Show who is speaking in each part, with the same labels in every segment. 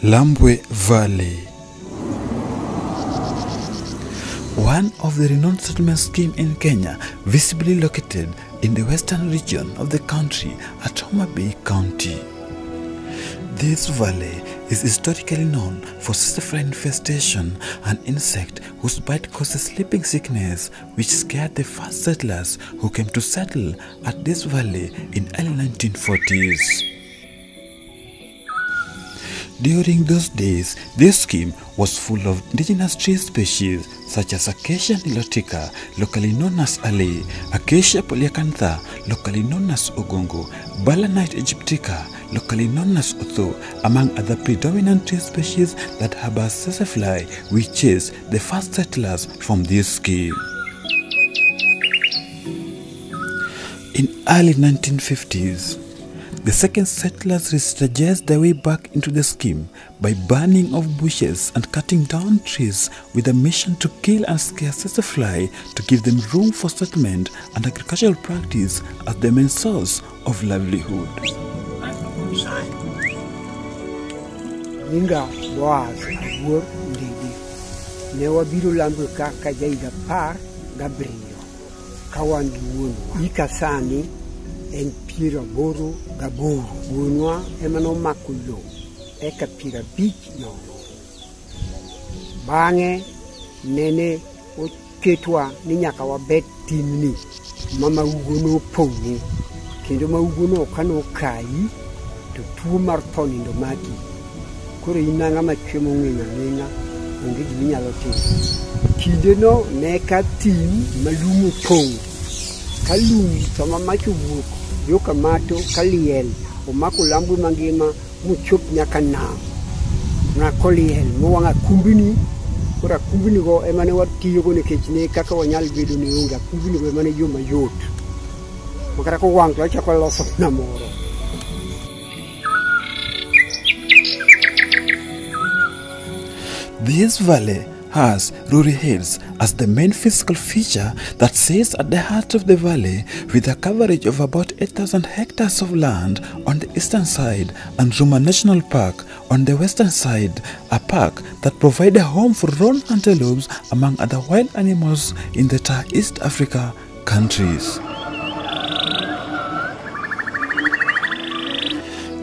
Speaker 1: Lambwe Valley. One of the renowned settlement schemes in Kenya, visibly located in the western region of the country at Homa Bay County. This valley is historically known for sisafly infestation, an insect whose bite causes sleeping sickness, which scared the first settlers who came to settle at this valley in early 1940s. During those days, this scheme was full of indigenous tree species such as Acacia nilotica, locally known as Ale, Acacia polyacantha, locally known as Ogongo, Balanite aegyptica, locally known as Otho, among other predominant tree species that harbor sisafly, which chased the first settlers from this scheme. In early 1950s, the second settlers strategized their way back into the scheme by burning of bushes and cutting down trees with a mission to kill and scare sisafly to give them room for settlement and agricultural practice as the main source of livelihood.
Speaker 2: Inga was a work lady. Never be Lambwe Kajaida Par Gabriel. Kawan Ikasani and Pira Boro Gaboro. Bunwa Emano Makulo. Eka Pira Beach no. Bange Nene o Ketwa Ninyakawa Bet Timni. Mama Uguno Pony. Kindoma Uguno Kano Kai. To 2 marathon in the Maki. Kuri inanga machemo ngina ngi ginyalo tim kideno neka tim malumu pong kalum sama machu wuok yo kamato kaliel o mako lambu mangima muchop nyaka na koliel mo wanga kumbini kura kumbini go emane watiyo go nekech ne kaka wanyal bedo ne unga kumbini go emane yo mayot makara ko wang to chako loso na moro.
Speaker 1: This valley has Ruri Hills as the main physical feature that sits at the heart of the valley, with a coverage of about 8,000 hectares of land on the eastern side and Ruma National Park on the western side, a park that provides a home for roan antelopes among other wild animals in the entire East Africa countries.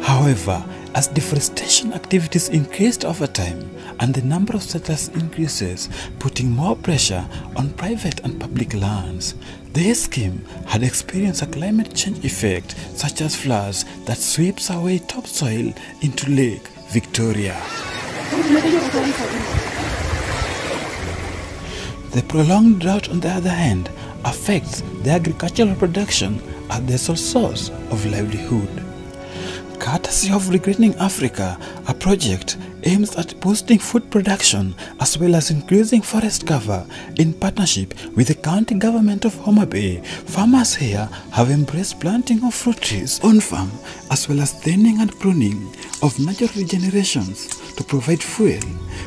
Speaker 1: However, as deforestation activities increased over time and the number of settlers increases, putting more pressure on private and public lands, this scheme had experienced a climate change effect such as floods that sweeps away topsoil into Lake Victoria. The prolonged drought, on the other hand, affects the agricultural production as the sole source of livelihood. Courtesy of Regreening Africa, a project aims at boosting food production as well as increasing forest cover in partnership with the county government of Homa Bay, farmers here have embraced planting of fruit trees on farm as well as thinning and pruning of natural regenerations to provide fuel,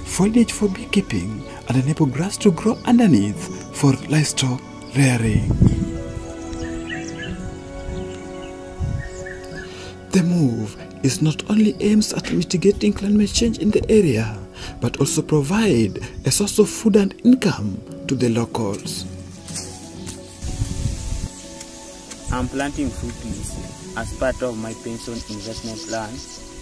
Speaker 1: foliage for beekeeping, and enable grass to grow underneath for livestock rearing. The move is not only aims at mitigating climate change in the area, but also provide a source of food and income to the locals.
Speaker 3: I'm planting fruit trees as part of my pension investment plan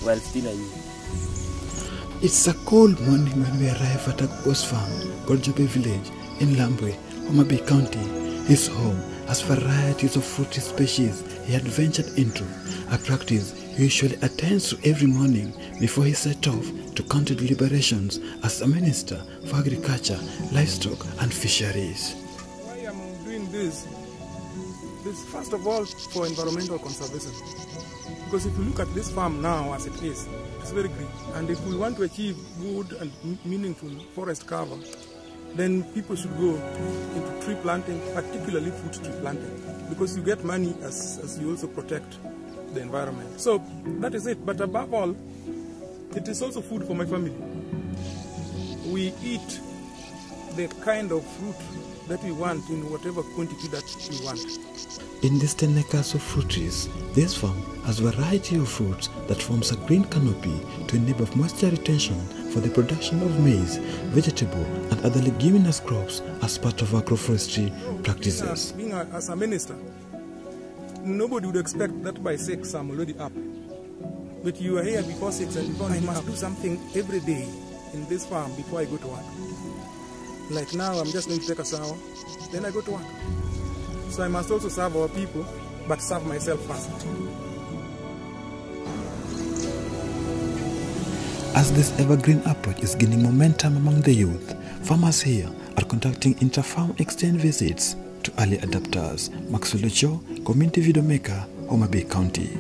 Speaker 3: while still a youth.
Speaker 1: It's a cold morning when we arrive at Agogo's farm, Goljobe village in Lambwe, Homa Bay County. His home has varieties of fruit species he had ventured into, a practice he usually attends to every morning before he set off to county deliberations as a minister for agriculture, livestock and fisheries.
Speaker 4: Why I'm doing this first of all for environmental conservation. Because if you look at this farm now as it is, it's very green. And if we want to achieve good and meaningful forest cover, then people should go into tree planting, particularly fruit tree planting, because you get money as you also protect the environment. So that is it. But above all, it is also food for my family. We eat the kind of fruit that we want in whatever quantity that we want.
Speaker 1: In these 10 acres of fruit trees, this farm has a variety of fruits that forms a green canopy to enable moisture retention for the production of maize, vegetable and other leguminous crops as part of agroforestry practices.
Speaker 4: As a minister, nobody would expect that by 6 I'm already up. But you are here before 6 and I must do something every day in this farm before I go to work. Like now, I'm just going to take a shower, then I go to work. So I must also serve our people, but serve myself first.
Speaker 1: As this evergreen approach is gaining momentum among the youth, farmers here are conducting inter-farm exchange visits to early adopters. Maxwell Ocho, Community Video Maker, Homa Bay County.